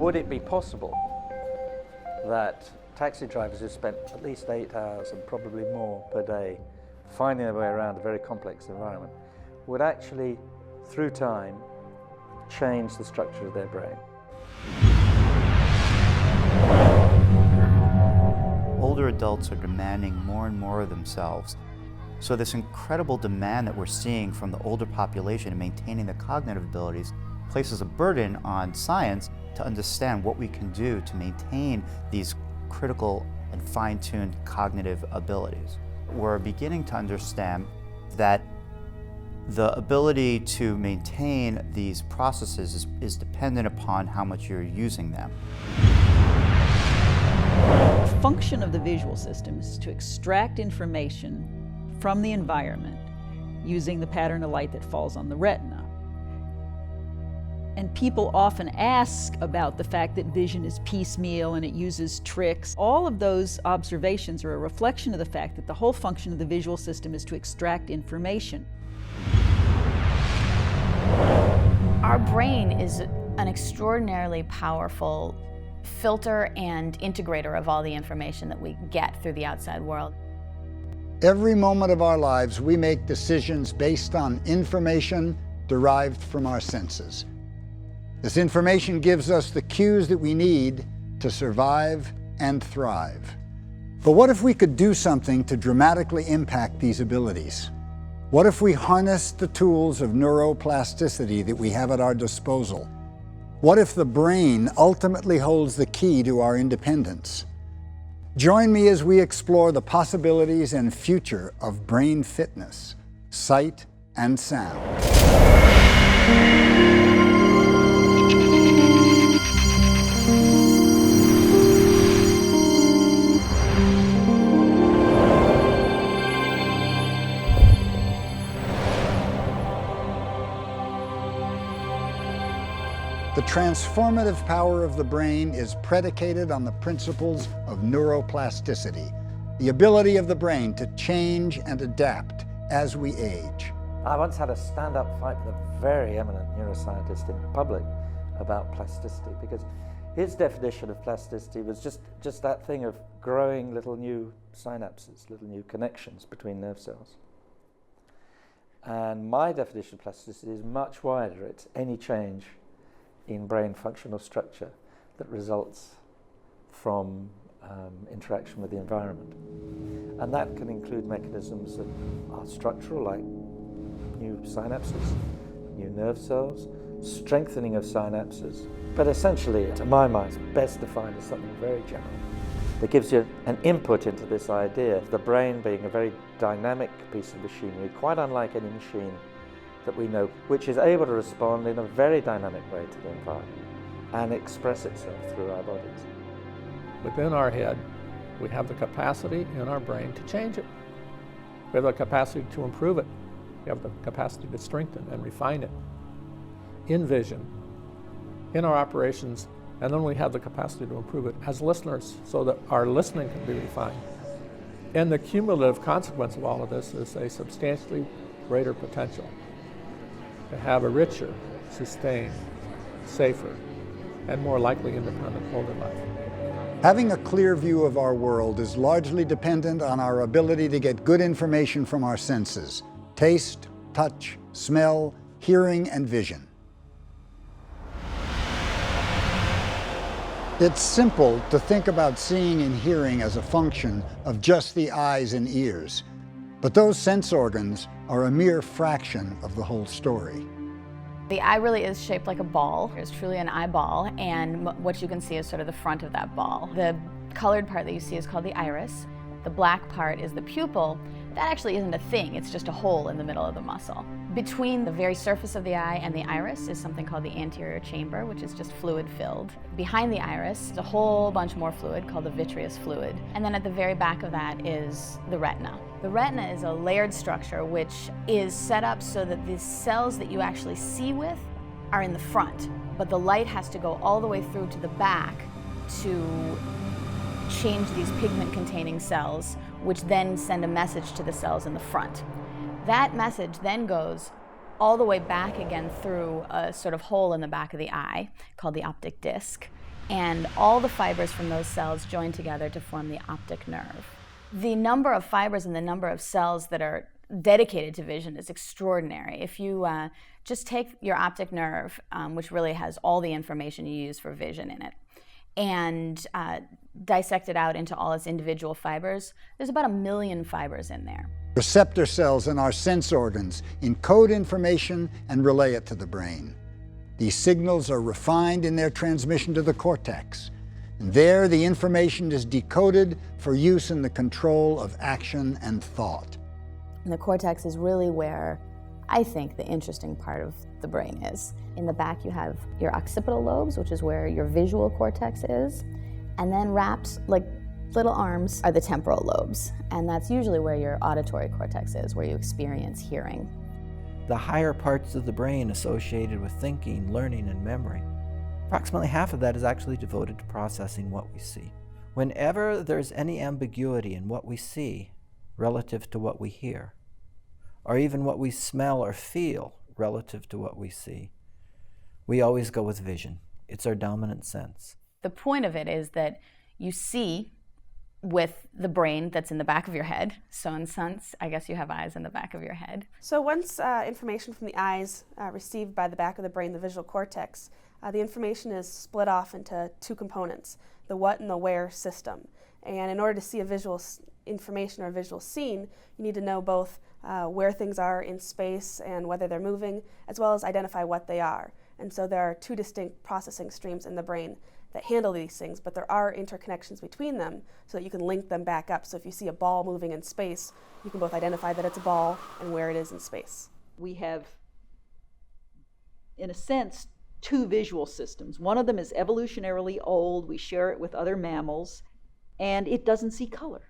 would it be possible that taxi drivers who spent at least 8 hours and probably more per day finding their way around a very complex environment would actually, through time, change the structure of their brain? Older adults are demanding more and more of themselves. So this incredible demand that we're seeing from the older population in maintaining their cognitive abilities places a burden on science to understand what we can do to maintain these critical and fine-tuned cognitive abilities. We're beginning to understand that the ability to maintain these processes is dependent upon how much you're using them. The function of the visual system is to extract information from the environment using the pattern of light that falls on the retina. And people often ask about the fact that vision is piecemeal and it uses tricks. All of those observations are a reflection of the fact that the whole function of the visual system is to extract information. Our brain is an extraordinarily powerful filter and integrator of all the information that we get through the outside world. Every moment of our lives, we make decisions based on information derived from our senses. This information gives us the cues that we need to survive and thrive. But what if we could do something to dramatically impact these abilities? What if we harnessed the tools of neuroplasticity that we have at our disposal? What if the brain ultimately holds the key to our independence? Join me as we explore the possibilities and future of brain fitness, sight, and sound. The transformative power of the brain is predicated on the principles of neuroplasticity, the ability of the brain to change and adapt as we age. I once had a stand-up fight with a very eminent neuroscientist in public about plasticity, because his definition of plasticity was just that thing of growing little new synapses, little new connections between nerve cells. And my definition of plasticity is much wider. It's any change in brain functional structure that results from interaction with the environment. And that can include mechanisms that are structural, like new synapses, new nerve cells, strengthening of synapses. But essentially, to my mind, it's best defined as something very general that gives you an input into this idea of the brain being a very dynamic piece of machinery, quite unlike any machine that we know, which is able to respond in a very dynamic way to the environment and express itself through our bodies. Within our head, we have the capacity in our brain to change it. We have the capacity to improve it. We have the capacity to strengthen and refine it. In vision, in our operations, and then we have the capacity to improve it as listeners so that our listening can be refined. And the cumulative consequence of all of this is a substantially greater potential to have a richer, sustained, safer, and more likely independent older life. Having a clear view of our world is largely dependent on our ability to get good information from our senses: taste, touch, smell, hearing, and vision. It's simple to think about seeing and hearing as a function of just the eyes and ears, but those sense organs are a mere fraction of the whole story. The eye really is shaped like a ball. It's truly an eyeball, and what you can see is sort of the front of that ball. The colored part that you see is called the iris. The black part is the pupil. That actually isn't a thing, it's just a hole in the middle of the muscle. Between the very surface of the eye and the iris is something called the anterior chamber, which is just fluid filled. Behind the iris is a whole bunch more fluid called the vitreous fluid. And then at the very back of that is the retina. The retina is a layered structure which is set up so that the cells that you actually see with are in the front, but the light has to go all the way through to the back to change these pigment-containing cells, which then send a message to the cells in the front. That message then goes all the way back again through a sort of hole in the back of the eye called the optic disc, and all the fibers from those cells join together to form the optic nerve. The number of fibers and the number of cells that are dedicated to vision is extraordinary. If you just take your optic nerve, which really has all the information you use for vision in it, and dissect it out into all its individual fibers, there's about 1 million fibers in there. Receptor cells in our sense organs encode information and relay it to the brain. These signals are refined in their transmission to the cortex. And there, the information is decoded for use in the control of action and thought. And the cortex is really where I think the interesting part of the brain is. In the back, you have your occipital lobes, which is where your visual cortex is. And then wrapped like little arms are the temporal lobes. And that's usually where your auditory cortex is, where you experience hearing. The higher parts of the brain associated with thinking, learning, and memory. Approximately half of that is actually devoted to processing what we see. Whenever there's any ambiguity in what we see relative to what we hear, or even what we smell or feel relative to what we see, we always go with vision. It's our dominant sense. The point of it is that you see with the brain that's in the back of your head. So in sense, I guess you have eyes in the back of your head. So once information from the eyes received by the back of the brain, the visual cortex, the information is split off into two components, the what and the where system. And in order to see a visual information or a visual scene, you need to know both where things are in space and whether they're moving, as well as identify what they are. And so there are two distinct processing streams in the brain that handle these things, but there are interconnections between them so that you can link them back up. So if you see a ball moving in space, you can both identify that it's a ball and where it is in space. We have, in a sense, two visual systems. One of them is evolutionarily old. We share it with other mammals, and it doesn't see color.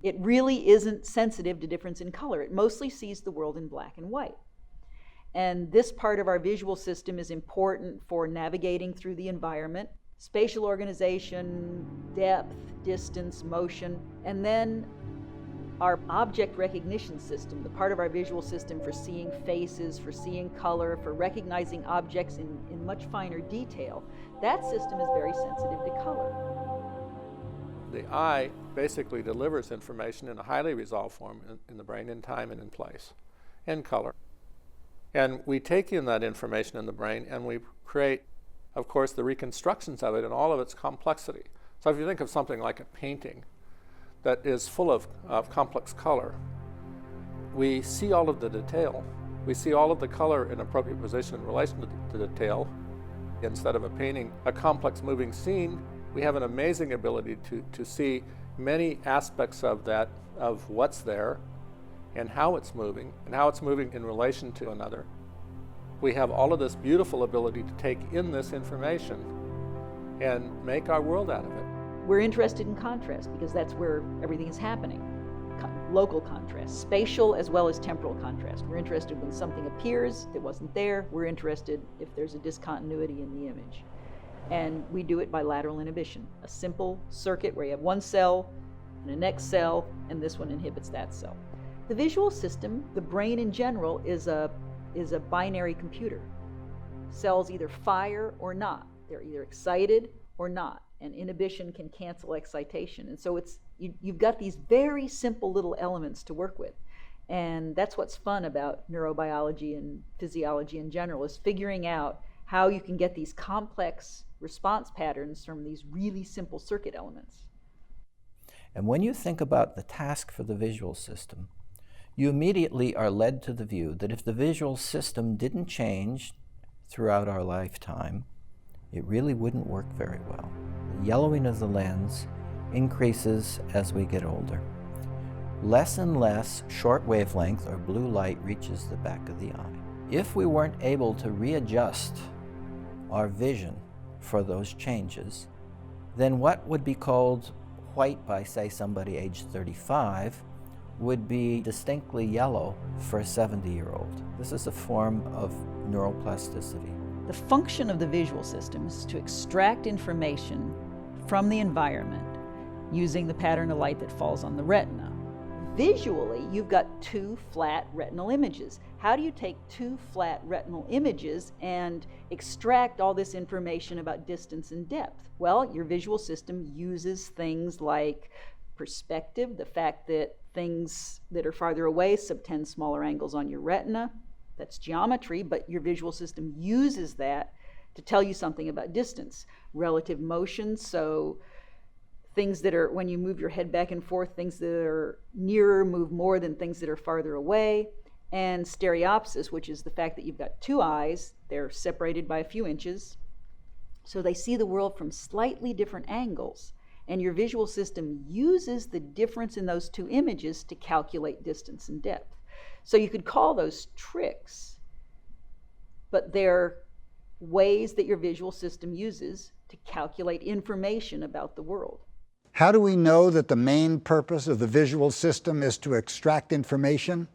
It really isn't sensitive to difference in color. It mostly sees the world in black and white. And this part of our visual system is important for navigating through the environment, spatial organization, depth, distance, motion, and then our object recognition system, the part of our visual system for seeing faces, for seeing color, for recognizing objects in much finer detail, that system is very sensitive to color. The eye basically delivers information in a highly resolved form in the brain in time and in place, and color. And we take in that information in the brain and we create, of course, the reconstructions of it in all of its complexity. So if you think of something like a painting that is full of complex color, we see all of the detail. We see all of the color in appropriate position in relation to the detail. Instead of a painting, a complex moving scene, we have an amazing ability to see many aspects of that, of what's there and how it's moving in relation to another. We have all of this beautiful ability to take in this information and make our world out of it. We're interested in contrast because that's where everything is happening. Local contrast, spatial as well as temporal contrast. We're interested when something appears that wasn't there. We're interested if there's a discontinuity in the image. And we do it by lateral inhibition, a simple circuit where you have one cell and a next cell, and this one inhibits that cell. The visual system, the brain in general, is a binary computer. Cells either fire or not. They're either excited or not, and inhibition can cancel excitation. And so you've got these very simple little elements to work with. And that's what's fun about neurobiology and physiology in general, is figuring out how you can get these complex response patterns from these really simple circuit elements. And when you think about the task for the visual system, you immediately are led to the view that if the visual system didn't change throughout our lifetime, it really wouldn't work very well. The yellowing of the lens increases as we get older. Less and less short wavelength or blue light reaches the back of the eye. If we weren't able to readjust our vision for those changes, then what would be called white by, say, somebody aged 35 would be distinctly yellow for a 70-year-old. This is a form of neuroplasticity. The function of the visual system is to extract information from the environment using the pattern of light that falls on the retina. Visually, you've got two flat retinal images. how do you take two flat retinal images and extract all this information about distance and depth? Well, your visual system uses things like perspective, the fact that things that are farther away subtend smaller angles on your retina. That's geometry, but your visual system uses that to tell you something about distance. Relative motion, so things that are, when you move your head back and forth, things that are nearer move more than things that are farther away. And stereopsis, which is the fact that you've got two eyes, they're separated by a few inches, so they see the world from slightly different angles. And your visual system uses the difference in those two images to calculate distance and depth. So you could call those tricks, but they're ways that your visual system uses to calculate information about the world. How do we know that the main purpose of the visual system is to extract information?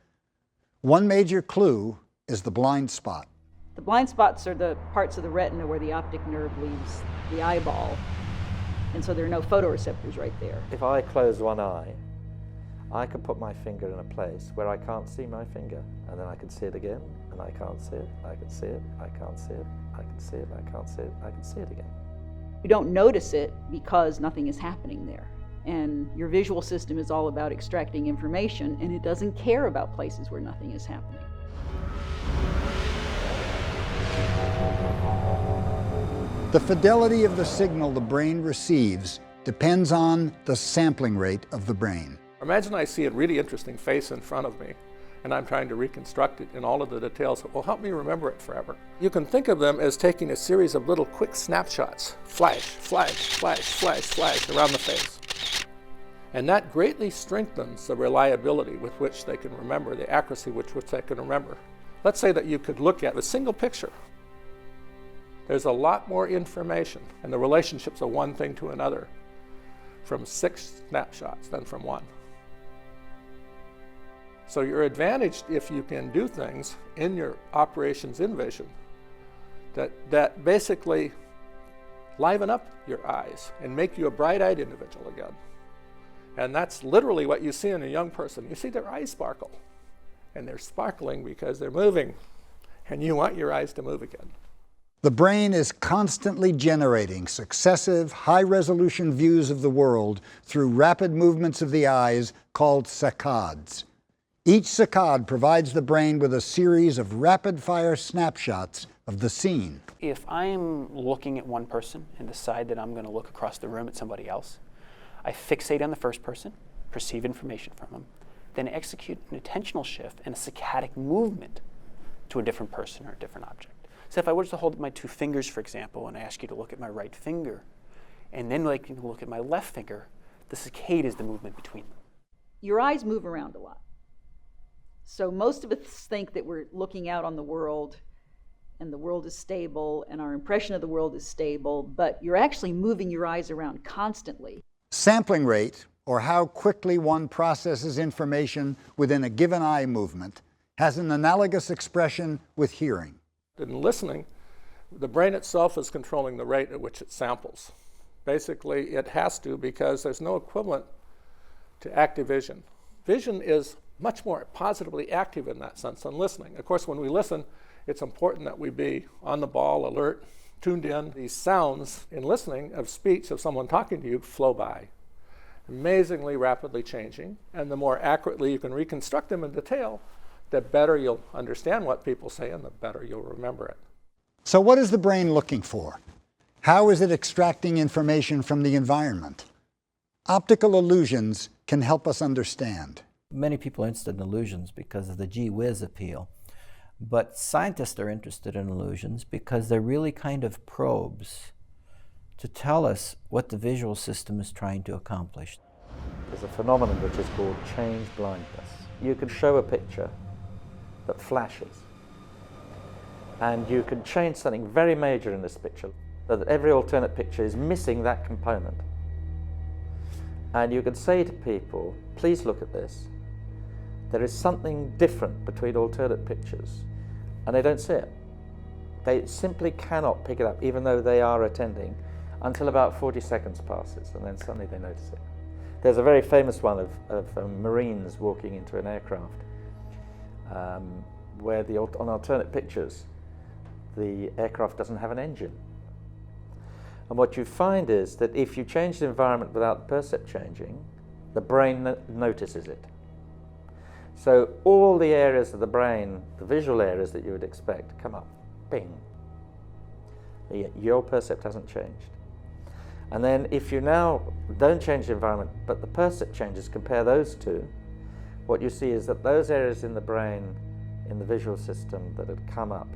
One major clue is the blind spot. The blind spots are the parts of the retina where the optic nerve leaves the eyeball, and so there are no photoreceptors right there. If I close one eye, I could put my finger in a place where I can't see my finger, and then I can see it again, and I can't see it, I can see it, I can't see it, I can see it, I can't see it, I can see it again. You don't notice it because nothing is happening there. And your visual system is all about extracting information, and it doesn't care about places where nothing is happening. The fidelity of the signal the brain receives depends on the sampling rate of the brain. Imagine I see a really interesting face in front of me, and I'm trying to reconstruct it in all of the details that will help me remember it forever. You can think of them as taking a series of little quick snapshots, flash, flash, flash, flash, flash, around the face. And that greatly strengthens the reliability with which they can remember, the accuracy with which they can remember. Let's say that you could look at a single picture. There's a lot more information, and the relationships of one thing to another from 6 snapshots than from 1. So you're advantaged if you can do things in your operations in vision that basically liven up your eyes and make you a bright-eyed individual again. And that's literally what you see in a young person. You see their eyes sparkle, and they're sparkling because they're moving, and you want your eyes to move again. The brain is constantly generating successive, high-resolution views of the world through rapid movements of the eyes called saccades. Each saccade provides the brain with a series of rapid-fire snapshots of the scene. If I'm looking at one person and decide that I'm going to look across the room at somebody else, I fixate on the first person, perceive information from them, then execute an attentional shift and a saccadic movement to a different person or a different object. So if I were to hold up my 2 fingers, for example, and I ask you to look at my right finger, and then like you look at my left finger, the saccade is the movement between them. Your eyes move around a lot. So most of us think that we're looking out on the world, and the world is stable, and our impression of the world is stable, but you're actually moving your eyes around constantly. Sampling rate, or how quickly one processes information within a given eye movement, has an analogous expression with hearing. In listening, the brain itself is controlling the rate at which it samples. Basically, it has to, because there's no equivalent to active vision. Vision is much more positively active in that sense than listening. Of course, when we listen, it's important that we be on the ball, alert, tuned in. These sounds in listening of speech of someone talking to you flow by, amazingly rapidly changing, and the more accurately you can reconstruct them in detail, the better you'll understand what people say and the better you'll remember it. So what is the brain looking for? How is it extracting information from the environment? Optical illusions can help us understand. Many people are interested in illusions because of the gee whiz appeal. But scientists are interested in illusions because they're really kind of probes to tell us what the visual system is trying to accomplish. There's a phenomenon which is called change blindness. You can show a picture that flashes, and you can change something very major in this picture, so that every alternate picture is missing that component. And you could say to people, please look at this. There is something different between alternate pictures, and they don't see it. They simply cannot pick it up, even though they are attending, until about 40 seconds passes, and then suddenly they notice it. There's a very famous one of Marines walking into an aircraft, where on alternate pictures, the aircraft doesn't have an engine. And what you find is that if you change the environment without the percept changing, the brain notices it. So all the areas of the brain, the visual areas that you would expect, come up, bing. Your percept hasn't changed. And then if you now don't change the environment, but the percept changes, compare those two, what you see is that those areas in the brain, in the visual system that had come up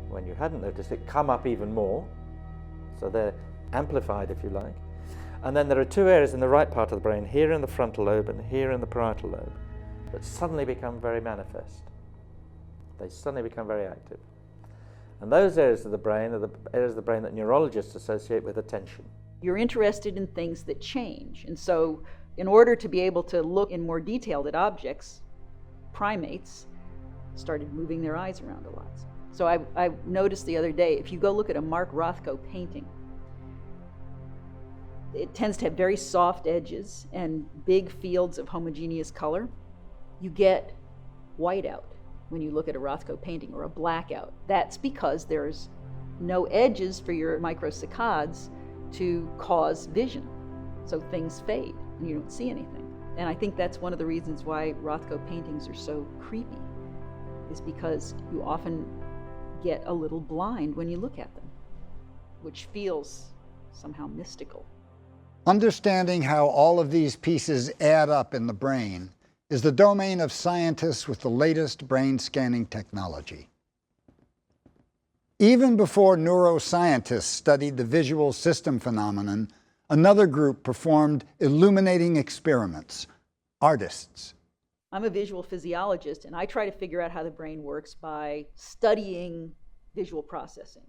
when you hadn't noticed it, come up even more. So they're amplified, if you like. And then there are two areas in the right part of the brain, here in the frontal lobe and here in the parietal lobe, that suddenly become very manifest. They suddenly become very active. And those areas of the brain are the areas of the brain that neurologists associate with attention. You're interested in things that change. And so in order to be able to look in more detail at objects, primates started moving their eyes around a lot. So I noticed the other day, if you go look at a Mark Rothko painting, it tends to have very soft edges and big fields of homogeneous color. You get whiteout when you look at a Rothko painting, or a blackout. That's because there's no edges for your microsaccades to cause vision. So things fade and you don't see anything. And I think that's one of the reasons why Rothko paintings are so creepy, is because you often get a little blind when you look at them, which feels somehow mystical. Understanding how all of these pieces add up in the brain is the domain of scientists with the latest brain scanning technology. Even before neuroscientists studied the visual system phenomenon, another group performed illuminating experiments: artists. I'm a visual physiologist, and I try to figure out how the brain works by studying visual processing.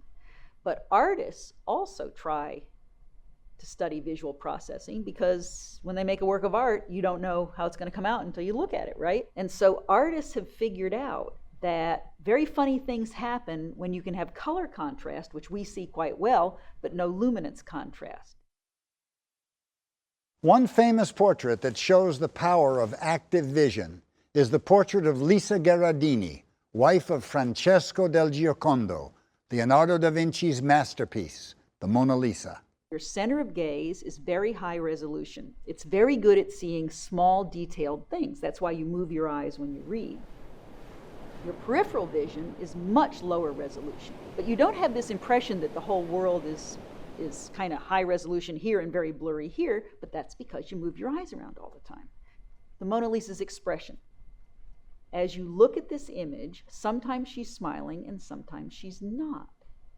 But artists also try to study visual processing, because when they make a work of art, you don't know how it's going to come out until you look at it, right? And so artists have figured out that very funny things happen when you can have color contrast, which we see quite well, but no luminance contrast. One famous portrait that shows the power of active vision is the portrait of Lisa Gherardini, wife of Francesco del Giocondo, Leonardo da Vinci's masterpiece, the Mona Lisa. Your center of gaze is very high resolution. It's very good at seeing small, detailed things. That's why you move your eyes when you read. Your peripheral vision is much lower resolution. But you don't have this impression that the whole world is kind of high resolution here and very blurry here, but that's because you move your eyes around all the time. The Mona Lisa's expression. As you look at this image, sometimes she's smiling and sometimes she's not.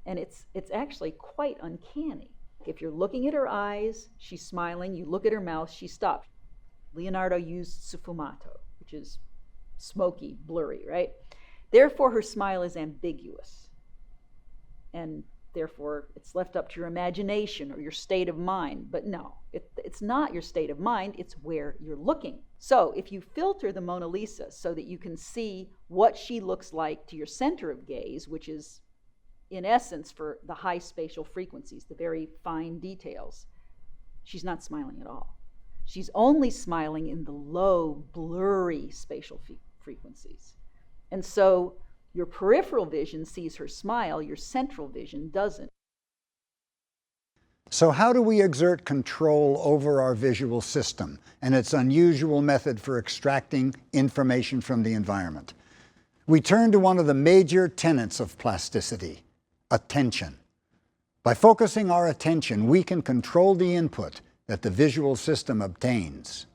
And it's actually quite uncanny. If you're looking at her eyes, she's smiling. You look at her mouth, she stops. Leonardo used sfumato, which is smoky, blurry, right? Therefore, her smile is ambiguous. And therefore, it's left up to your imagination or your state of mind. But no, it's not your state of mind, it's where you're looking. So if you filter the Mona Lisa so that you can see what she looks like to your center of gaze, which is in essence for the high spatial frequencies, the very fine details, she's not smiling at all. She's only smiling in the low, blurry spatial frequencies. And so your peripheral vision sees her smile, your central vision doesn't. So how do we exert control over our visual system and its unusual method for extracting information from the environment? We turn to one of the major tenets of plasticity: attention. By focusing our attention, we can control the input that the visual system obtains.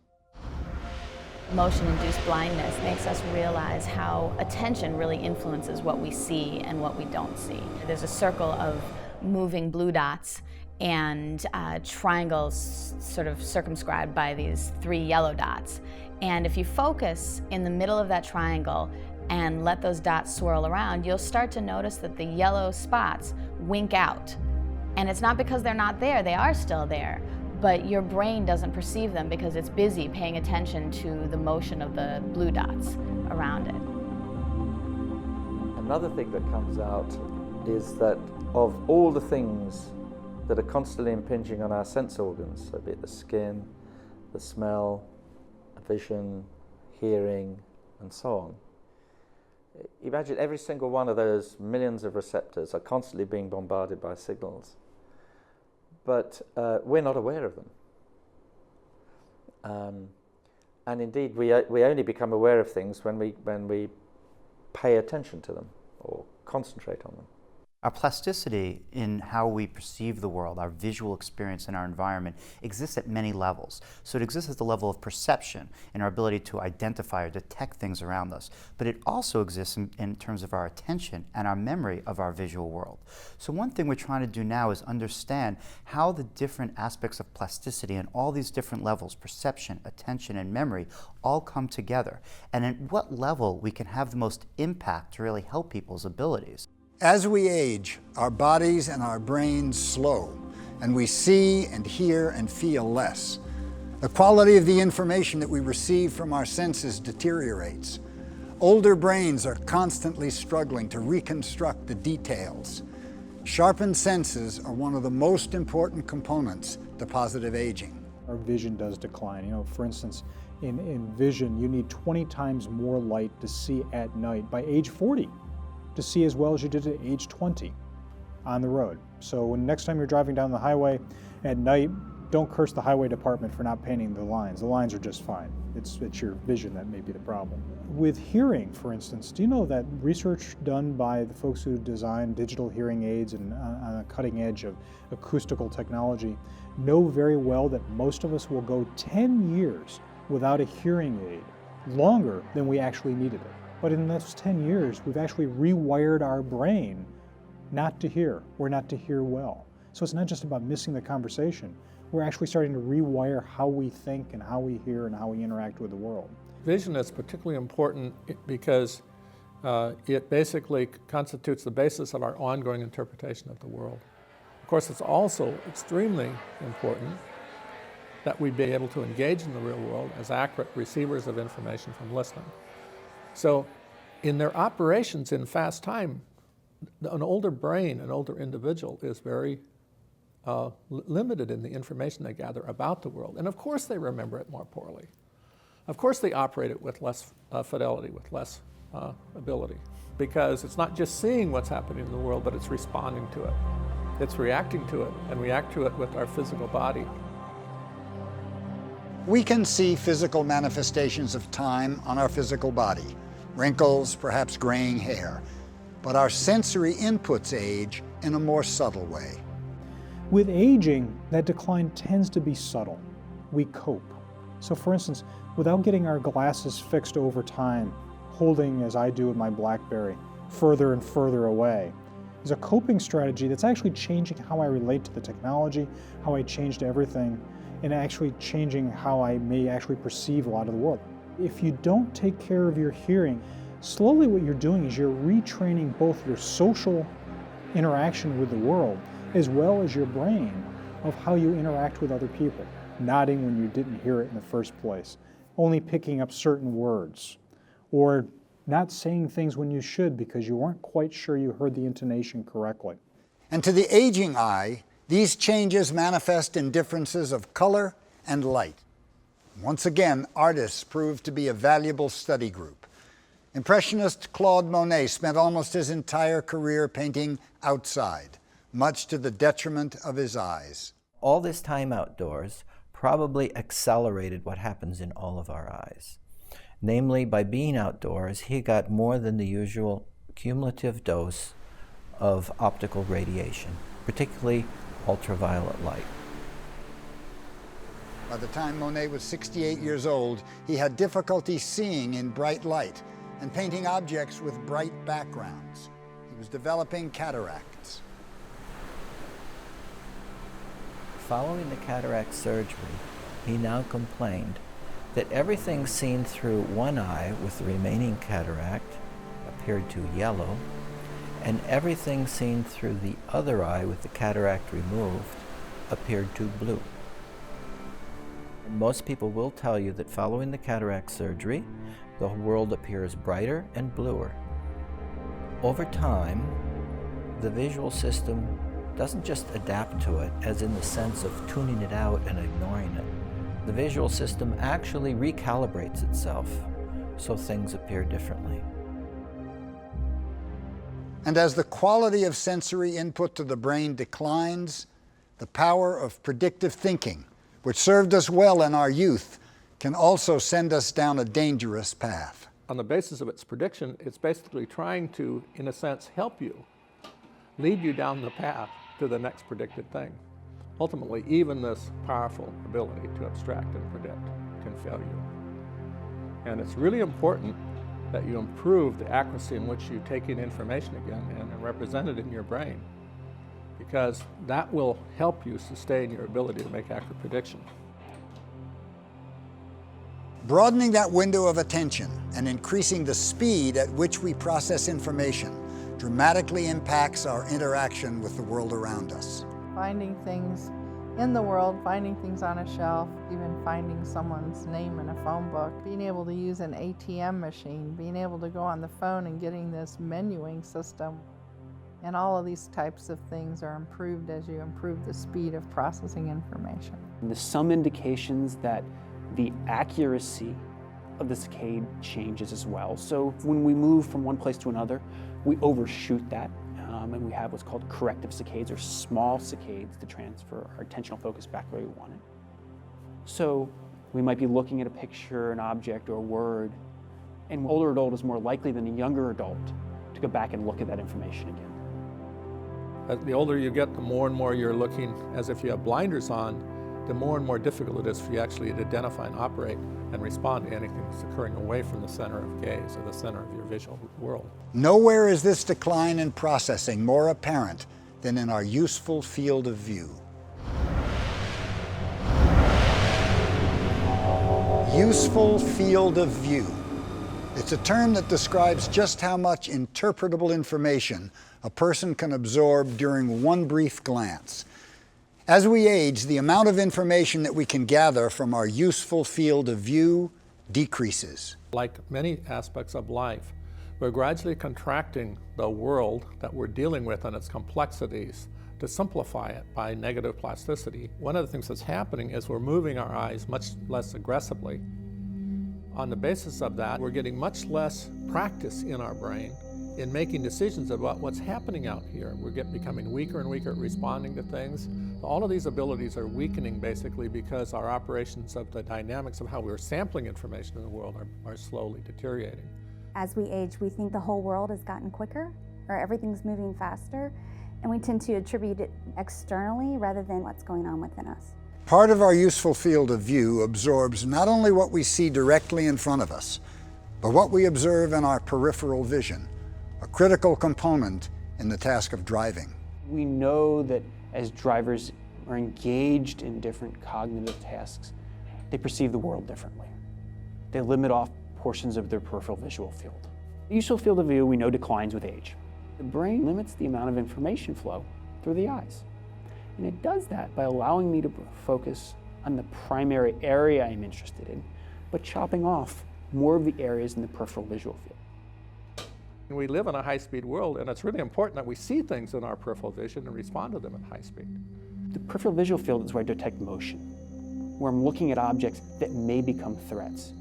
Motion-induced blindness makes us realize how attention really influences what we see and what we don't see. There's a circle of moving blue dots and triangles sort of circumscribed by these 3 yellow dots. And if you focus in the middle of that triangle and let those dots swirl around, you'll start to notice that the yellow spots wink out. And it's not because they're not there, they are still there, but your brain doesn't perceive them because it's busy paying attention to the motion of the blue dots around it. Another thing that comes out is that of all the things that are constantly impinging on our sense organs, so be it the skin, the smell, vision, hearing, and so on, Imagine every single one of those millions of receptors are constantly being bombarded by signals, but we're not aware of them. And indeed, we only become aware of things when we pay attention to them or concentrate on them. Our plasticity in how we perceive the world, our visual experience in our environment, exists at many levels. So it exists at the level of perception and our ability to identify or detect things around us. But it also exists in terms of our attention and our memory of our visual world. So one thing we're trying to do now is understand how the different aspects of plasticity and all these different levels, perception, attention, and memory, all come together. And at what level we can have the most impact to really help people's abilities. As we age, our bodies and our brains slow, and we see and hear and feel less. The quality of the information that we receive from our senses deteriorates. Older brains are constantly struggling to reconstruct the details. Sharpened senses are one of the most important components to positive aging. Our vision does decline. You know, for instance, in vision, you need 20 times more light to see at night by age 40. To see as well as you did at age 20 on the road. So when next time you're driving down the highway at night, don't curse the highway department for not painting the lines. The lines are just fine. It's your vision that may be the problem. With hearing, for instance, do you know that research done by the folks who design digital hearing aids and on a cutting edge of acoustical technology know very well that most of us will go 10 years without a hearing aid, longer than we actually needed it. But in those 10 years, we've actually rewired our brain not to hear, or not to hear well. So it's not just about missing the conversation. We're actually starting to rewire how we think and how we hear and how we interact with the world. Vision is particularly important because it basically constitutes the basis of our ongoing interpretation of the world. Of course, it's also extremely important that we be able to engage in the real world as accurate receivers of information from listening. So in their operations in fast time, an older brain, an older individual is very limited in the information they gather about the world. And of course they remember it more poorly. Of course they operate it with less fidelity, with less ability. Because it's not just seeing what's happening in the world, but it's responding to it. It's reacting to it, and react to it with our physical body. We can see physical manifestations of time on our physical body, wrinkles, perhaps graying hair, but our sensory inputs age in a more subtle way. With aging, that decline tends to be subtle. We cope. So for instance, without getting our glasses fixed over time, holding, as I do with my BlackBerry, further and further away, is a coping strategy that's actually changing how I relate to the technology, how I change to everything, and actually changing how I may actually perceive a lot of the world. If you don't take care of your hearing, slowly what you're doing is you're retraining both your social interaction with the world as well as your brain of how you interact with other people. Nodding when you didn't hear it in the first place, only picking up certain words, or not saying things when you should because you weren't quite sure you heard the intonation correctly. And to the aging eye, these changes manifest in differences of color and light. Once again, artists proved to be a valuable study group. Impressionist Claude Monet spent almost his entire career painting outside, much to the detriment of his eyes. All this time outdoors probably accelerated what happens in all of our eyes. Namely, by being outdoors, he got more than the usual cumulative dose of optical radiation, particularly ultraviolet light. By the time Monet was 68 years old, he had difficulty seeing in bright light and painting objects with bright backgrounds. He was developing cataracts. Following the cataract surgery, he now complained that everything seen through one eye with the remaining cataract appeared too yellow, and everything seen through the other eye with the cataract removed appeared too blue. Most people will tell you that following the cataract surgery, the world appears brighter and bluer. Over time, the visual system doesn't just adapt to it, as in the sense of tuning it out and ignoring it. The visual system actually recalibrates itself so things appear differently. And as the quality of sensory input to the brain declines, the power of predictive thinking, which served us well in our youth, can also send us down a dangerous path. On the basis of its prediction, it's basically trying to, in a sense, help you, lead you down the path to the next predicted thing. Ultimately, even this powerful ability to abstract and predict can fail you. And it's really important that you improve the accuracy in which you take in information again and represent it in your brain, because that will help you sustain your ability to make accurate prediction. Broadening that window of attention and increasing the speed at which we process information dramatically impacts our interaction with the world around us. Finding things in the world, finding things on a shelf, even finding someone's name in a phone book, being able to use an ATM machine, being able to go on the phone and getting this menuing system. And all of these types of things are improved as you improve the speed of processing information. And there's some indications that the accuracy of the saccade changes as well. So when we move from one place to another, we overshoot that. And we have what's called corrective saccades, or small saccades, to transfer our attentional focus back where we want it. So we might be looking at a picture, an object, or a word, and an older adult is more likely than a younger adult to go back and look at that information again. As the older you get, the more and more you're looking as if you have blinders on, the more and more difficult it is for you actually to identify and operate and respond to anything that's occurring away from the center of gaze or the center of your visual world. Nowhere is this decline in processing more apparent than in our useful field of view. Useful field of view. It's a term that describes just how much interpretable information a person can absorb during one brief glance. As we age, the amount of information that we can gather from our useful field of view decreases. Like many aspects of life, we're gradually contracting the world that we're dealing with and its complexities to simplify it by negative plasticity. One of the things that's happening is we're moving our eyes much less aggressively. On the basis of that, we're getting much less practice in our brain in making decisions about what's happening out here. We're becoming weaker and weaker at responding to things. All of these abilities are weakening basically because our operations of the dynamics of how we're sampling information in the world are slowly deteriorating. As we age, we think the whole world has gotten quicker or everything's moving faster, and we tend to attribute it externally rather than what's going on within us. Part of our useful field of view absorbs not only what we see directly in front of us, but what we observe in our peripheral vision, a critical component in the task of driving. We know that as drivers are engaged in different cognitive tasks, they perceive the world differently. They limit off portions of their peripheral visual field. The useful field of view we know declines with age. The brain limits the amount of information flow through the eyes. And it does that by allowing me to focus on the primary area I'm interested in, but chopping off more of the areas in the peripheral visual field. We live in a high-speed world, and it's really important that we see things in our peripheral vision and respond to them at high speed. The peripheral visual field is where I detect motion, where I'm looking at objects that may become threats.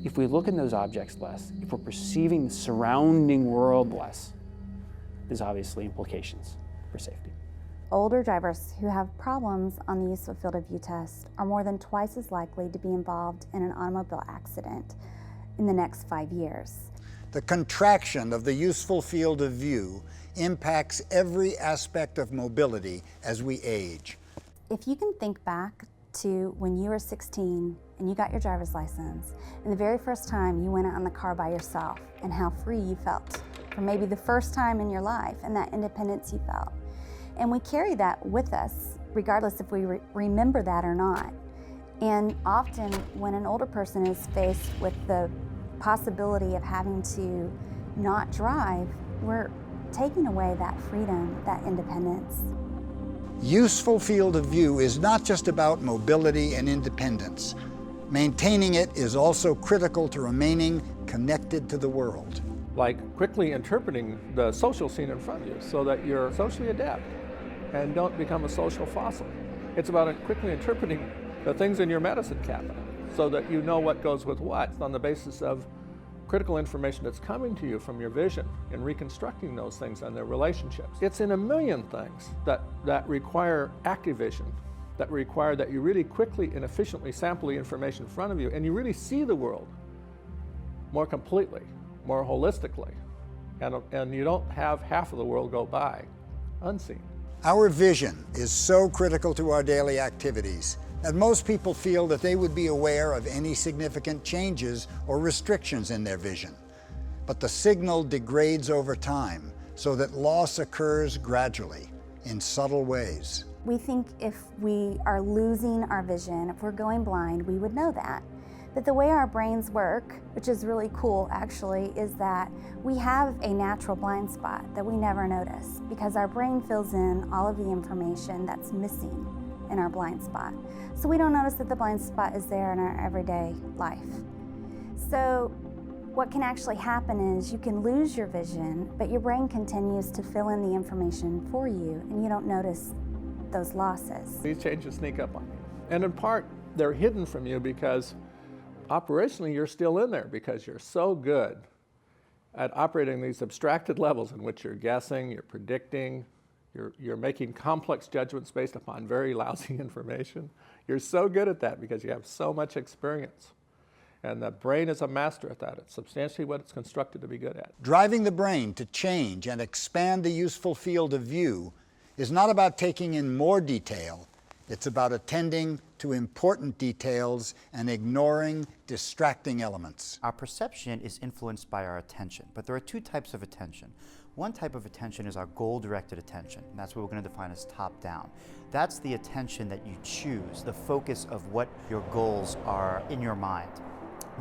If we look in those objects less, if we're perceiving the surrounding world less, there's obviously implications for safety. Older drivers who have problems on the useful field of view test are more than twice as likely to be involved in an automobile accident in the next 5 years. The contraction of the useful field of view impacts every aspect of mobility as we age. If you can think back to when you were 16 and you got your driver's license, and the very first time you went out in the car by yourself and how free you felt, or maybe the first time in your life and that independence you felt. And we carry that with us, regardless if we remember that or not. And often when an older person is faced with the possibility of having to not drive, we're taking away that freedom, that independence. Useful field of view is not just about mobility and independence. Maintaining it is also critical to remaining connected to the world. Like quickly interpreting the social scene in front of you so that you're socially adept and don't become a social fossil. It's about quickly interpreting the things in your medicine cabinet so that you know what goes with what on the basis of critical information that's coming to you from your vision and reconstructing those things and their relationships. It's in a million things that require active vision, that require that you really quickly and efficiently sample the information in front of you, and you really see the world more completely, more holistically, and you don't have half of the world go by unseen. Our vision is so critical to our daily activities that most people feel that they would be aware of any significant changes or restrictions in their vision. But the signal degrades over time so that loss occurs gradually in subtle ways. We think if we are losing our vision, if we're going blind, we would know that. But the way our brains work, which is really cool actually, is that we have a natural blind spot that we never notice because our brain fills in all of the information that's missing in our blind spot. So we don't notice that the blind spot is there in our everyday life. So what can actually happen is you can lose your vision, but your brain continues to fill in the information for you and you don't notice those losses. These changes sneak up on you. And in part, they're hidden from you because operationally you're still in there because you're so good at operating these abstracted levels in which you're guessing, you're predicting, you're making complex judgments based upon very lousy information. You're so good at that because you have so much experience. And the brain is a master at that. It's substantially what it's constructed to be good at. Driving the brain to change and expand the useful field of view is not about taking in more detail. It's about attending to important details and ignoring distracting elements. Our perception is influenced by our attention, but there are two types of attention. One type of attention is our goal-directed attention, and that's what we're going to define as top-down. That's the attention that you choose, the focus of what your goals are in your mind.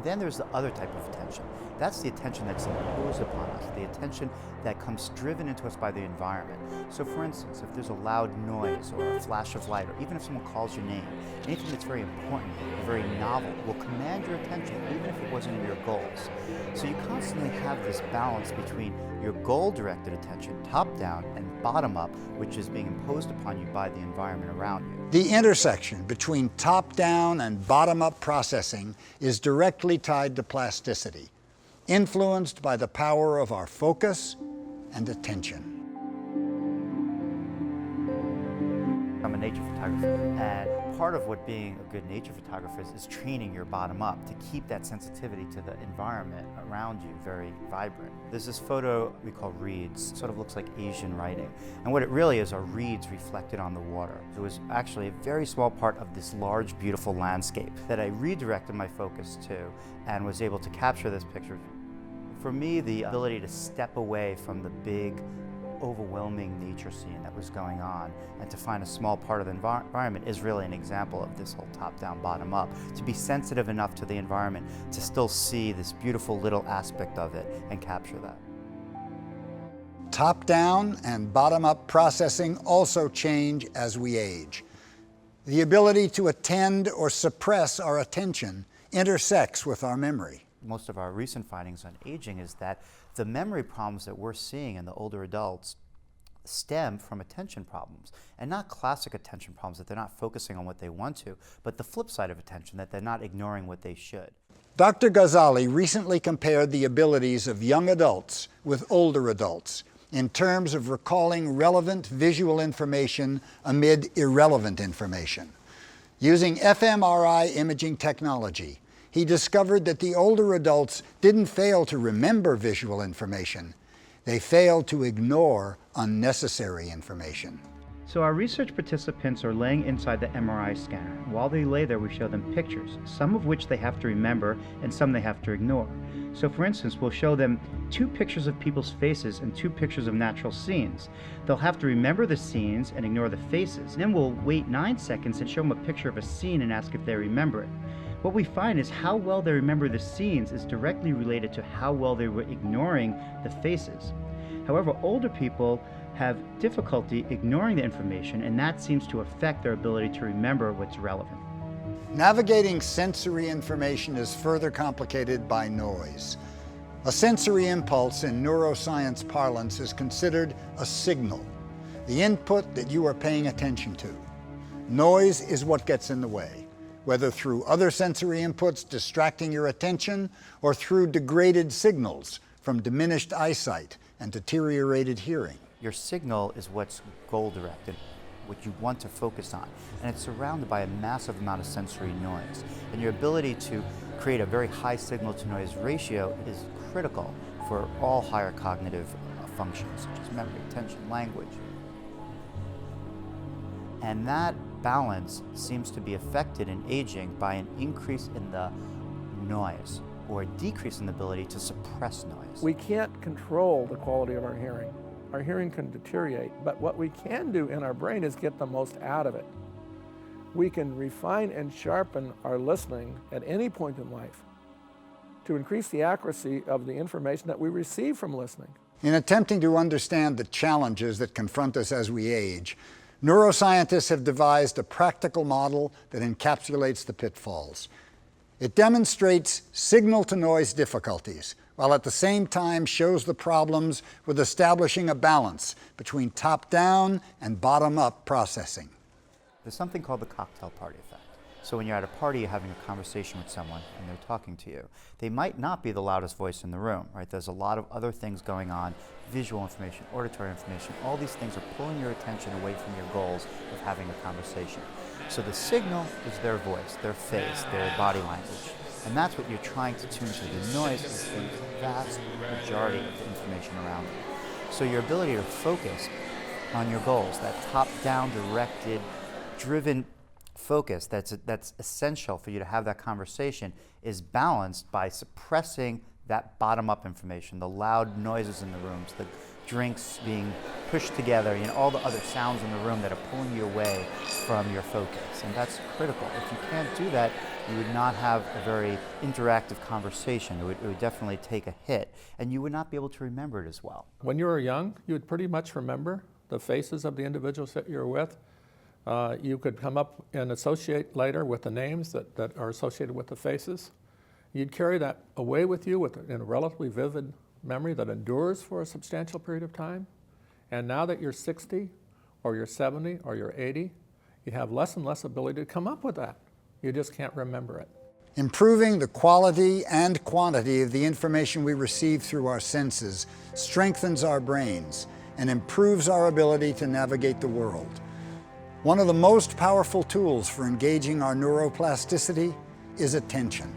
Then there's the other type of attention. That's the attention that's imposed upon us, the attention that comes driven into us by the environment. So for instance, if there's a loud noise or a flash of light, or even if someone calls your name, anything that's very important or very novel will command your attention, even if it wasn't in your goals. So you constantly have this balance between your goal-directed attention, top-down, and bottom-up, which is being imposed upon you by the environment around you. The intersection between top-down and bottom-up processing is directly tied to plasticity, influenced by the power of our focus and attention. I'm a nature photographer, and part of what being a good nature photographer is training your bottom up to keep that sensitivity to the environment around you very vibrant. There's this photo we call reeds. It sort of looks like Asian writing, and what it really is are reeds reflected on the water. It was actually a very small part of this large, beautiful landscape that I redirected my focus to and was able to capture this picture. For me, the ability to step away from the big, overwhelming nature scene that was going on and to find a small part of the environment is really an example of this whole top-down, bottom-up. To be sensitive enough to the environment to still see this beautiful little aspect of it and capture that. Top-down and bottom-up processing also change as we age. The ability to attend or suppress our attention intersects with our memory. Most of our recent findings on aging is that the memory problems that we're seeing in the older adults stem from attention problems, and not classic attention problems that they're not focusing on what they want to, but the flip side of attention, that they're not ignoring what they should. Dr. Ghazali recently compared the abilities of young adults with older adults in terms of recalling relevant visual information amid irrelevant information. Using fMRI imaging technology, he discovered that the older adults didn't fail to remember visual information. They failed to ignore unnecessary information. So our research participants are laying inside the MRI scanner. While they lay there, we show them pictures, some of which they have to remember and some they have to ignore. So for instance, we'll show them 2 pictures of people's faces and 2 pictures of natural scenes. They'll have to remember the scenes and ignore the faces. Then we'll wait 9 seconds and show them a picture of a scene and ask if they remember it. What we find is how well they remember the scenes is directly related to how well they were ignoring the faces. However, older people have difficulty ignoring the information, and that seems to affect their ability to remember what's relevant. Navigating sensory information is further complicated by noise. A sensory impulse in neuroscience parlance is considered a signal, the input that you are paying attention to. Noise is what gets in the way. whether through other sensory inputs distracting your attention or through degraded signals from diminished eyesight and deteriorated hearing. Your signal is what's goal-directed, what you want to focus on, and it's surrounded by a massive amount of sensory noise. And your ability to create a very high signal-to-noise ratio is critical for all higher cognitive functions, such as memory, attention, language. And that balance seems to be affected in aging by an increase in the noise or a decrease in the ability to suppress noise. We can't control the quality of our hearing. Our hearing can deteriorate, but what we can do in our brain is get the most out of it. We can refine and sharpen our listening at any point in life to increase the accuracy of the information that we receive from listening. In attempting to understand the challenges that confront us as we age, neuroscientists have devised a practical model that encapsulates the pitfalls. It demonstrates signal-to-noise difficulties, while at the same time shows the problems with establishing a balance between top-down and bottom-up processing. There's something called the cocktail party effect. So when you're at a party, you're having a conversation with someone and they're talking to you. They might not be the loudest voice in the room, right? There's a lot of other things going on, visual information, auditory information. All these things are pulling your attention away from your goals of having a conversation. So the signal is their voice, their face, their body language. And that's what you're trying to tune to. The noise is the vast majority of the information around you. So your ability to focus on your goals, that top-down directed, driven focus that's essential for you to have that conversation, is balanced by suppressing that bottom-up information, the loud noises in the rooms, the drinks being pushed together, all the other sounds in the room that are pulling you away from your focus. And that's critical. If you can't do that, you would not have a very interactive conversation. It would definitely take a hit, and you would not be able to remember it as well. When you were young, you would pretty much remember the faces of the individuals that you're with. You could come up and associate later with the names that are associated with the faces. You'd carry that away with you in a relatively vivid memory that endures for a substantial period of time. And now that you're 60, or you're 70, or you're 80, you have less and less ability to come up with that. You just can't remember it. Improving the quality and quantity of the information we receive through our senses strengthens our brains and improves our ability to navigate the world. One of the most powerful tools for engaging our neuroplasticity is attention.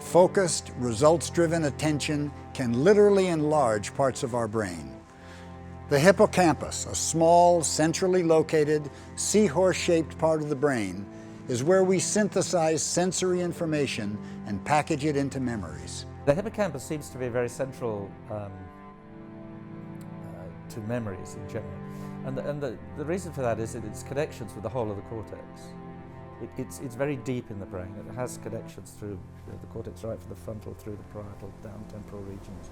Focused, results-driven attention can literally enlarge parts of our brain. The hippocampus, a small, centrally located, seahorse-shaped part of the brain, is where we synthesize sensory information and package it into memories. The hippocampus seems to be very central to memories in general. And the reason for that is its connections with the whole of the cortex. It's very deep in the brain. It has connections through the cortex, right from the frontal through the parietal, down temporal regions,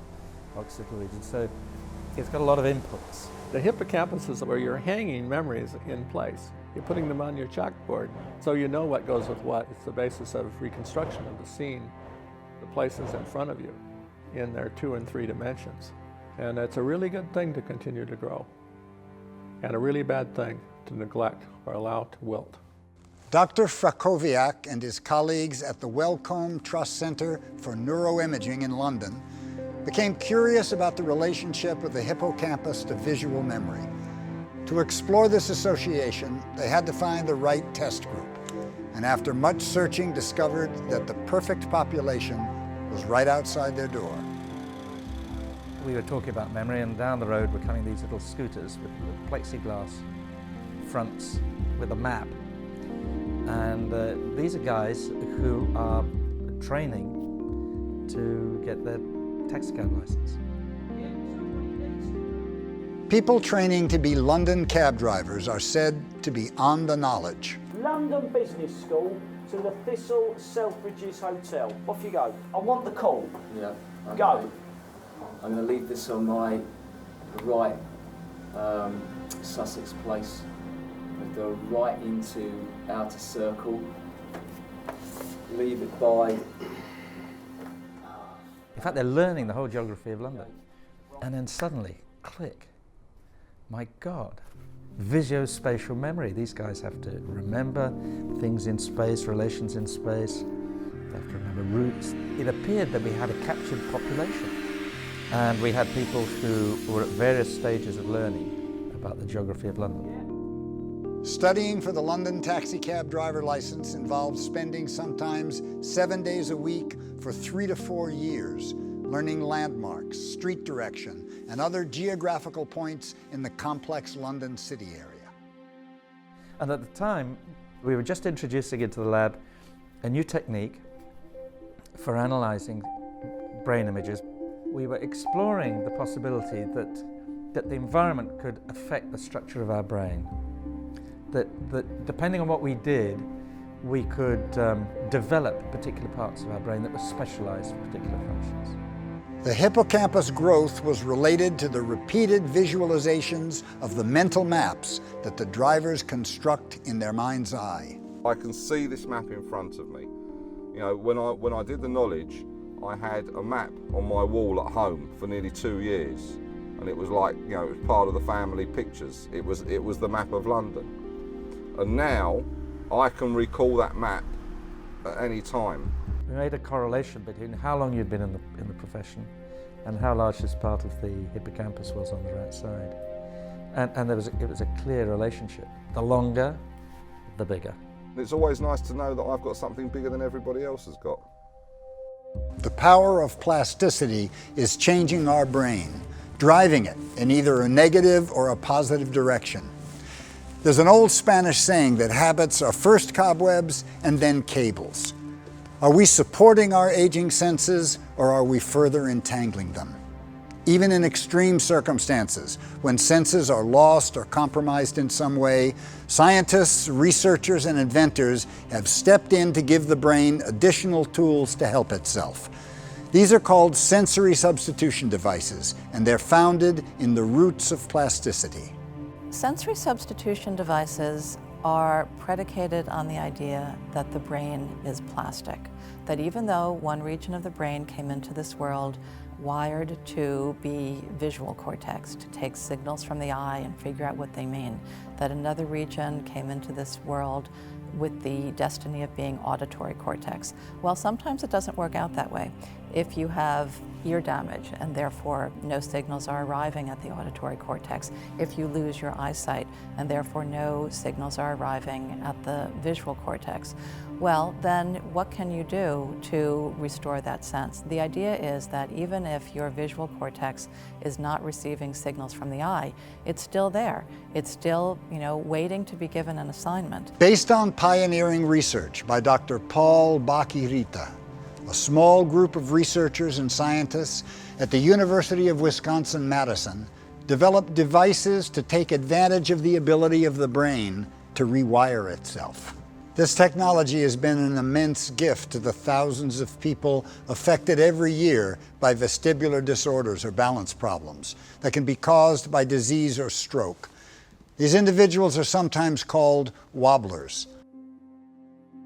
occipital regions. So it's got a lot of inputs. The hippocampus is where you're hanging memories in place. You're putting them on your chalkboard so you know what goes with what. It's the basis of reconstruction of the scene, the places in front of you in their 2 and 3 dimensions. And it's a really good thing to continue to grow, and a really bad thing to neglect or allow to wilt. Dr. Frakowiak and his colleagues at the Wellcome Trust Center for Neuroimaging in London became curious about the relationship of the hippocampus to visual memory. To explore this association, they had to find the right test group, and after much searching discovered that the perfect population was right outside their door. We were talking about memory, and down the road were coming these little scooters with plexiglass fronts with a map. And these are guys who are training to get their taxicab license. People training to be London cab drivers are said to be on the knowledge. London Business School to the Thistle Selfridges Hotel. Off you go. I want the call. Yeah. Okay. Go. I'm going to leave this on my right, Sussex Place. I'm going to go right into outer circle. Leave it by. In fact, they're learning the whole geography of London. And then suddenly, click. My God, visuospatial memory. These guys have to remember things in space, relations in space. They have to remember routes. It appeared that we had a captured population, and we had people who were at various stages of learning about the geography of London. Studying for the London taxicab driver license involves spending sometimes 7 days a week for 3 to 4 years, learning landmarks, street direction, and other geographical points in the complex London city area. And at the time, we were just introducing into the lab a new technique for analyzing brain images. We were exploring the possibility that the environment could affect the structure of our brain. That depending on what we did, we could develop particular parts of our brain that were specialized for particular functions. The hippocampus growth was related to the repeated visualizations of the mental maps that the drivers construct in their mind's eye. I can see this map in front of me. You know, when I did the knowledge, I had a map on my wall at home for nearly 2 years, and it was like, you know, it was part of the family pictures. It was the map of London. And now I can recall that map at any time. We made a correlation between how long you'd been in the profession and how large this part of the hippocampus was on the right side. And it was a clear relationship. The longer, the bigger. It's always nice to know that I've got something bigger than everybody else has got. The power of plasticity is changing our brain, driving it in either a negative or a positive direction. There's an old Spanish saying that habits are first cobwebs and then cables. Are we supporting our aging senses, or are we further entangling them? Even in extreme circumstances, when senses are lost or compromised in some way, scientists, researchers, and inventors have stepped in to give the brain additional tools to help itself. These are called sensory substitution devices, and they're founded in the roots of plasticity. Sensory substitution devices are predicated on the idea that the brain is plastic, that even though one region of the brain came into this world wired to be visual cortex, to take signals from the eye and figure out what they mean, that another region came into this world with the destiny of being auditory cortex. Well, sometimes it doesn't work out that way. If you have ear damage and therefore no signals are arriving at the auditory cortex, if you lose your eyesight and therefore no signals are arriving at the visual cortex, well, then what can you do to restore that sense? The idea is that even if your visual cortex is not receiving signals from the eye, it's still there. It's still, waiting to be given an assignment. Based on pioneering research by Dr. Paul Bakirita, a small group of researchers and scientists at the University of Wisconsin-Madison developed devices to take advantage of the ability of the brain to rewire itself. This technology has been an immense gift to the thousands of people affected every year by vestibular disorders or balance problems that can be caused by disease or stroke. These individuals are sometimes called wobblers.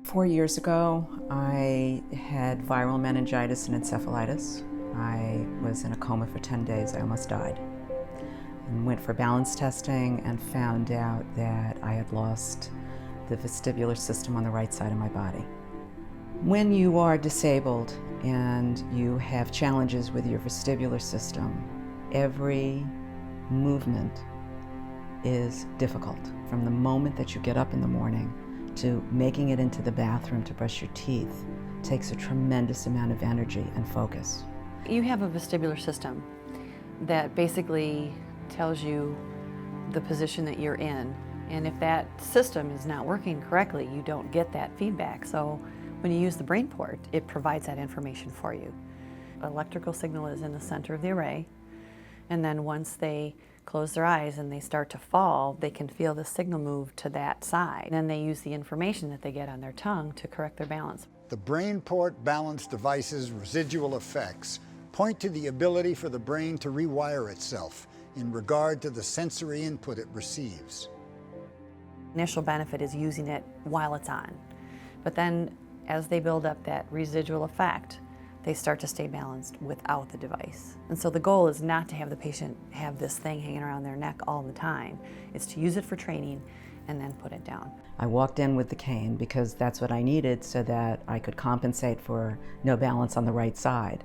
4 years ago, I had viral meningitis and encephalitis. I was in a coma for 10 days. I almost died. And went for balance testing and found out that I had lost the vestibular system on the right side of my body. When you are disabled and you have challenges with your vestibular system, every movement is difficult. From the moment that you get up in the morning to making it into the bathroom to brush your teeth takes a tremendous amount of energy and focus. You have a vestibular system that basically tells you the position that you're in. And if that system is not working correctly, you don't get that feedback. So when you use the brain port, it provides that information for you. Electrical signal is in the center of the array. And then once they close their eyes and they start to fall, they can feel the signal move to that side. And then they use the information that they get on their tongue to correct their balance. The BrainPort balance device's residual effects point to the ability for the brain to rewire itself in regard to the sensory input it receives. Initial benefit is using it while it's on. But then as they build up that residual effect, they start to stay balanced without the device. And so the goal is not to have the patient have this thing hanging around their neck all the time. It's to use it for training and then put it down. I walked in with the cane because that's what I needed so that I could compensate for no balance on the right side.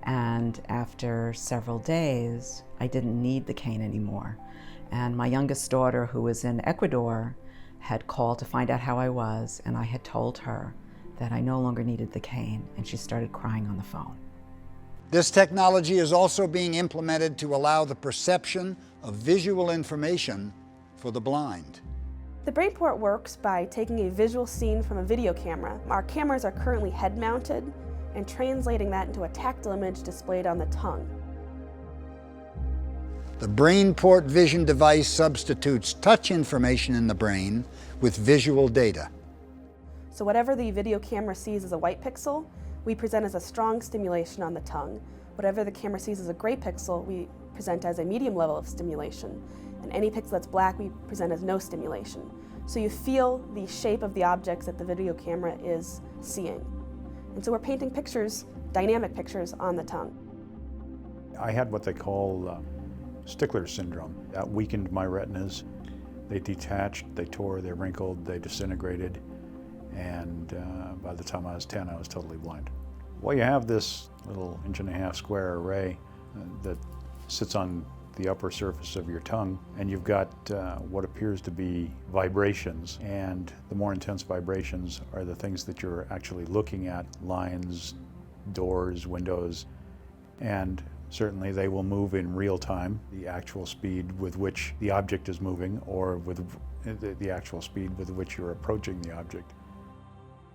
And after several days, I didn't need the cane anymore. And my youngest daughter, who was in Ecuador, had called to find out how I was, and I had told her that I no longer needed the cane, and she started crying on the phone. This technology is also being implemented to allow the perception of visual information for the blind. The BrainPort works by taking a visual scene from a video camera. Our cameras are currently head-mounted, and translating that into a tactile image displayed on the tongue. The BrainPort vision device substitutes touch information in the brain with visual data. So whatever the video camera sees as a white pixel, we present as a strong stimulation on the tongue. Whatever the camera sees as a gray pixel, we present as a medium level of stimulation. And any pixel that's black, we present as no stimulation. So you feel the shape of the objects that the video camera is seeing. And so we're painting pictures, dynamic pictures, on the tongue. I had what they call Stickler syndrome. That weakened my retinas. They detached, they tore, they wrinkled, they disintegrated, and by the time I was 10, I was totally blind. Well, you have this little 1.5-inch square array that sits on the upper surface of your tongue, and you've got what appears to be vibrations, and the more intense vibrations are the things that you're actually looking at: lines, doors, windows, and certainly they will move in real time, the actual speed with which the object is moving, or with the actual speed with which you're approaching the object.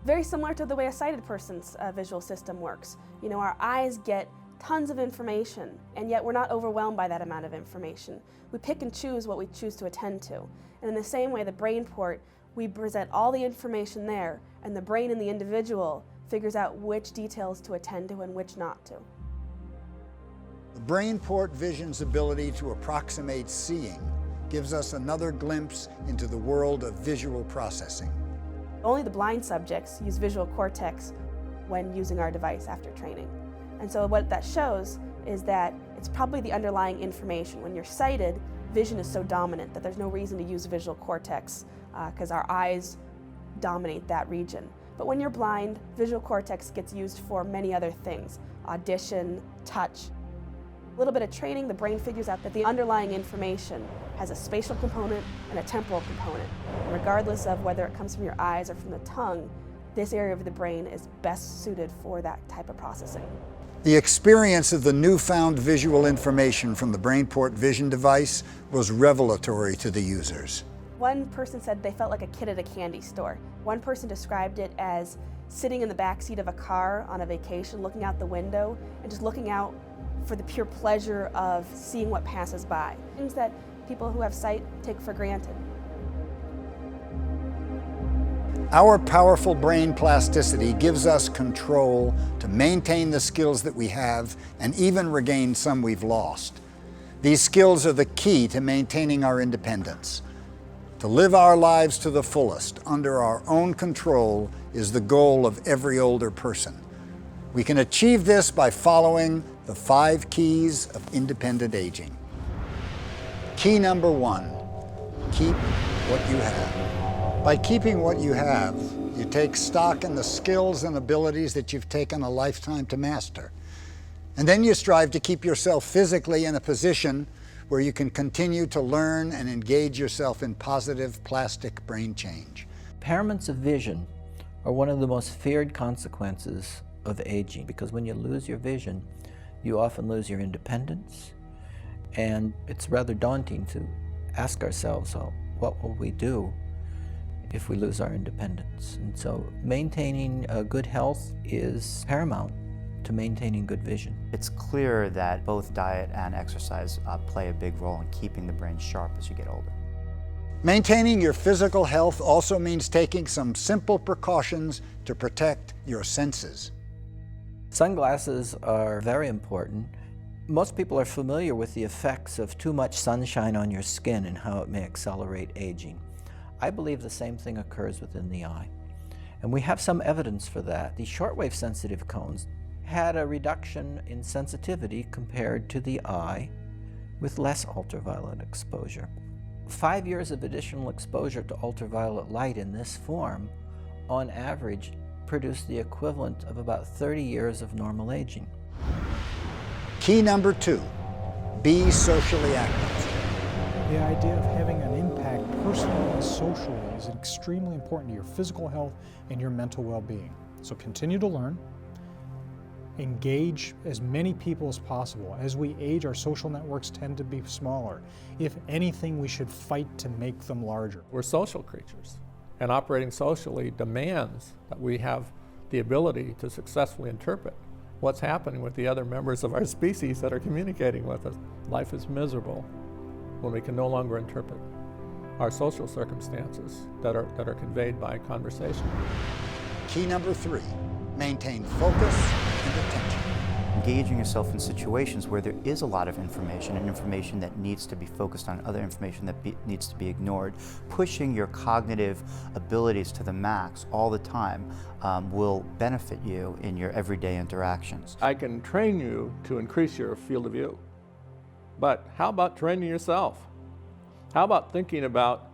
Very similar to the way a sighted person's visual system works. You know, our eyes get tons of information, and yet we're not overwhelmed by that amount of information. We pick and choose what we choose to attend to. And in the same way, the BrainPort, we present all the information there, and the brain in the individual figures out which details to attend to and which not to. The BrainPort vision's ability to approximate seeing gives us another glimpse into the world of visual processing. Only the blind subjects use visual cortex when using our device after training. And so what that shows is that it's probably the underlying information. When you're sighted, vision is so dominant that there's no reason to use visual cortex because our eyes dominate that region. But when you're blind, visual cortex gets used for many other things: audition, touch. A little bit of training, the brain figures out that the underlying information has a spatial component and a temporal component. And regardless of whether it comes from your eyes or from the tongue, this area of the brain is best suited for that type of processing. The experience of the newfound visual information from the BrainPort vision device was revelatory to the users. One person said they felt like a kid at a candy store. One person described it as sitting in the back seat of a car on a vacation, looking out the window and just looking out for the pure pleasure of seeing what passes by. Things that people who have sight take for granted. Our powerful brain plasticity gives us control to maintain the skills that we have and even regain some we've lost. These skills are the key to maintaining our independence. To live our lives to the fullest under our own control is the goal of every older person. We can achieve this by following the 5 keys of independent aging. Key number 1, keep what you have. By keeping what you have, you take stock in the skills and abilities that you've taken a lifetime to master. And then you strive to keep yourself physically in a position where you can continue to learn and engage yourself in positive plastic brain change. Impairments of vision are one of the most feared consequences of aging, because when you lose your vision, you often lose your independence, and it's rather daunting to ask ourselves, oh, what will we do if we lose our independence? And so maintaining good health is paramount to maintaining good vision. It's clear that both diet and exercise play a big role in keeping the brain sharp as you get older. Maintaining your physical health also means taking some simple precautions to protect your senses. Sunglasses are very important. Most people are familiar with the effects of too much sunshine on your skin and how it may accelerate aging. I believe the same thing occurs within the eye. And we have some evidence for that. These shortwave sensitive cones had a reduction in sensitivity compared to the eye with less ultraviolet exposure. 5 years of additional exposure to ultraviolet light in this form, on average, produced the equivalent of about 30 years of normal aging. Key number 2, be socially active. The idea of having an impact personally and socially is extremely important to your physical health and your mental well-being. So continue to learn, engage as many people as possible. As we age, our social networks tend to be smaller. If anything, we should fight to make them larger. We're social creatures, and operating socially demands that we have the ability to successfully interpret what's happening with the other members of our species that are communicating with us. Life is miserable when we can no longer interpret our social circumstances that are conveyed by conversation. Key number 3, maintain focus and attention. Engaging yourself in situations where there is a lot of information and information that needs to be focused on, other information that needs to be ignored. Pushing your cognitive abilities to the max all the time will benefit you in your everyday interactions. I can train you to increase your field of view, but how about training yourself? How about thinking about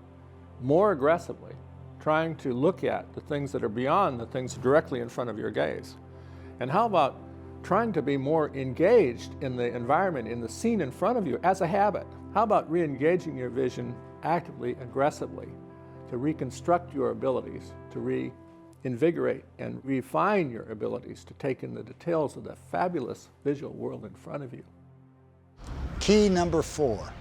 more aggressively, trying to look at the things that are beyond the things directly in front of your gaze? And how about trying to be more engaged in the environment, in the scene in front of you as a habit? How about re-engaging your vision actively, aggressively, to reconstruct your abilities, to reinvigorate and refine your abilities to take in the details of the fabulous visual world in front of you? Key number 4,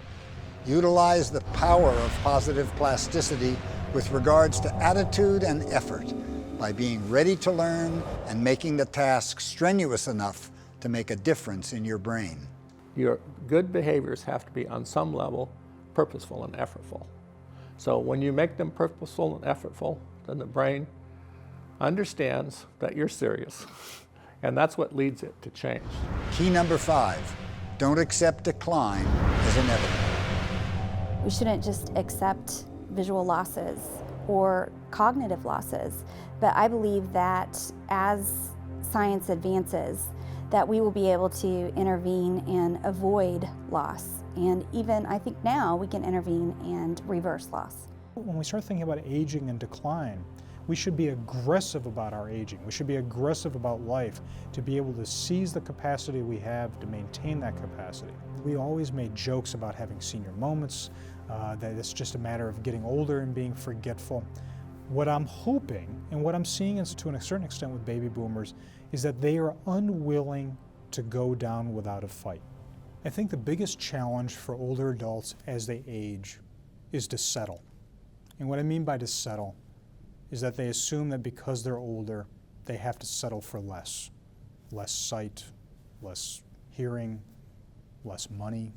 utilize the power of positive plasticity with regards to attitude and effort, by being ready to learn and making the task strenuous enough to make a difference in your brain. Your good behaviors have to be, on some level, purposeful and effortful. So when you make them purposeful and effortful, then the brain understands that you're serious, and that's what leads it to change. Key number 5, don't accept decline as inevitable. We shouldn't just accept visual losses or cognitive losses, but I believe that as science advances, that we will be able to intervene and avoid loss. And even, I think now, we can intervene and reverse loss. When we start thinking about aging and decline, we should be aggressive about our aging. We should be aggressive about life to be able to seize the capacity we have to maintain that capacity. We always made jokes about having senior moments, that it's just a matter of getting older and being forgetful. What I'm hoping, and what I'm seeing to a certain extent with baby boomers, is that they are unwilling to go down without a fight. I think the biggest challenge for older adults as they age is to settle. And what I mean by to settle is that they assume that because they're older, they have to settle for less. Less sight, less hearing, less money,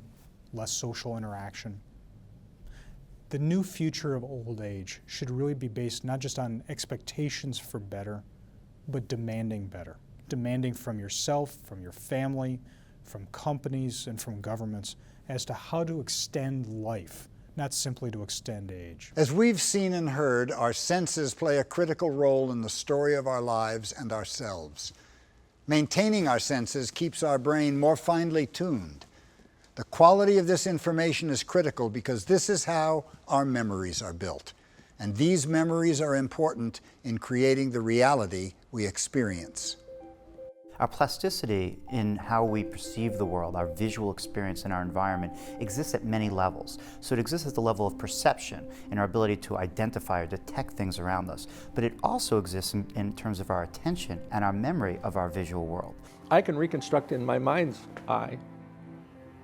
less social interaction. The new future of old age should really be based not just on expectations for better, but demanding better. Demanding from yourself, from your family, from companies, and from governments as to how to extend life, not simply to extend age. As we've seen and heard, our senses play a critical role in the story of our lives and ourselves. Maintaining our senses keeps our brain more finely tuned. The quality of this information is critical because this is how our memories are built. And these memories are important in creating the reality we experience. Our plasticity in how we perceive the world, our visual experience in our environment, exists at many levels. So it exists at the level of perception and our ability to identify or detect things around us. But it also exists in terms of our attention and our memory of our visual world. I can reconstruct in my mind's eye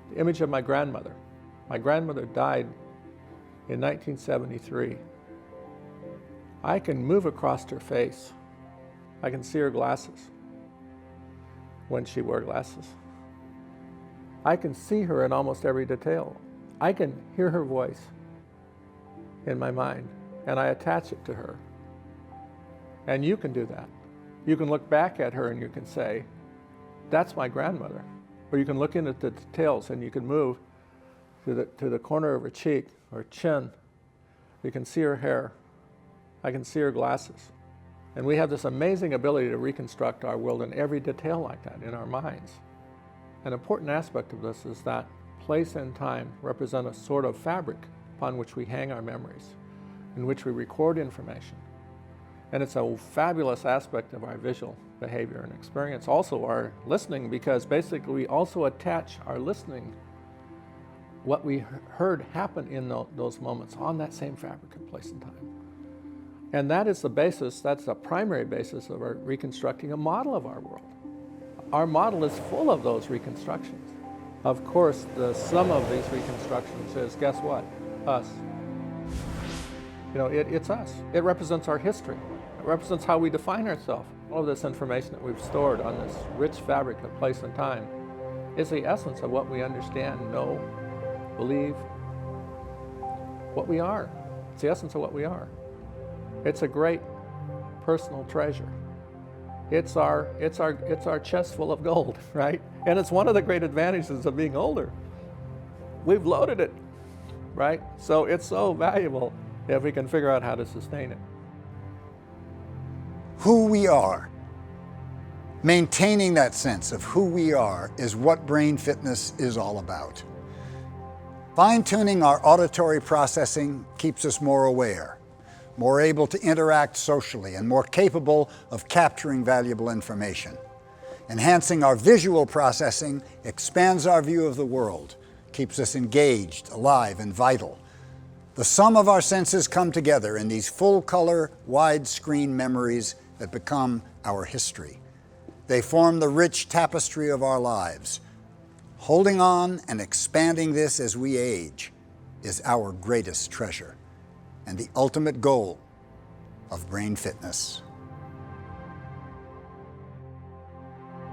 the image of my grandmother. My grandmother died in 1973. I can move across her face. I can see her glasses when she wore glasses. I can see her in almost every detail. I can hear her voice in my mind, and I attach it to her. And you can do that. You can look back at her and you can say, that's my grandmother. Or you can look in at the details and you can move to the corner of her cheek or chin. You can see her hair. I can see her glasses. And we have this amazing ability to reconstruct our world in every detail like that in our minds. An important aspect of this is that place and time represent a sort of fabric upon which we hang our memories, in which we record information. And it's a fabulous aspect of our visual behavior and experience, also our listening, because basically we also attach our listening, what we heard happen in those moments, on that same fabric of place and time. And that is the basis, that's the primary basis of our reconstructing a model of our world. Our model is full of those reconstructions. Of course, the sum of these reconstructions is, guess what? Us. You know, it's us. It represents our history. It represents how we define ourselves. All of this information that we've stored on this rich fabric of place and time is the essence of what we understand, know, believe, what we are. It's the essence of what we are. It's a great personal treasure. It's our chest full of gold, right? And it's one of the great advantages of being older. We've loaded it, right? So it's so valuable if we can figure out how to sustain it. Who we are, maintaining that sense of who we are, is what brain fitness is all about. Fine-tuning our auditory processing keeps us more aware, more able to interact socially, and more capable of capturing valuable information. Enhancing our visual processing expands our view of the world, keeps us engaged, alive, and vital. The sum of our senses come together in these full-color, wide-screen memories that become our history. They form the rich tapestry of our lives. Holding on and expanding this as we age is our greatest treasure and the ultimate goal of brain fitness.